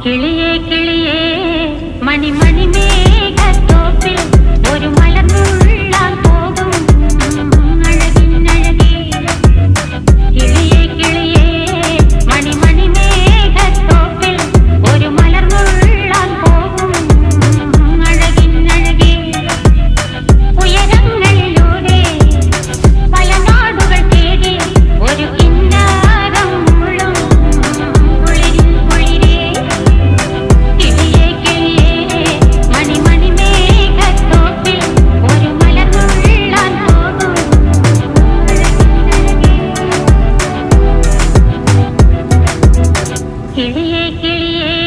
കിളിയേ കിളിയേ മണിമണി മേഘത്തോപ്പിൽ ഒരു മലർന്നുള്ളാൻ പോകും അഴകിനഴകേ. കിളിയേ കിളിയേ മണിമണി മേഘത്തോപ്പിൽ ഒരു മലർന്നുള്ളാൻ പോകും അഴകിനഴകേ. ഉയരങ്ങളിലൂടെ പല നാടുകൾ തേടി ഒരു കിന്നാരം മുള്ളും കുളിരിൽ കുളിരേ. കിളിയേ കിളിയേ മണിമണി മേഘത്തോപ്പിൽ ഒരു മലർന്നുള്ളാൻ പോകും അഴകിനഴകേ. കിളിയേ കിളിയേ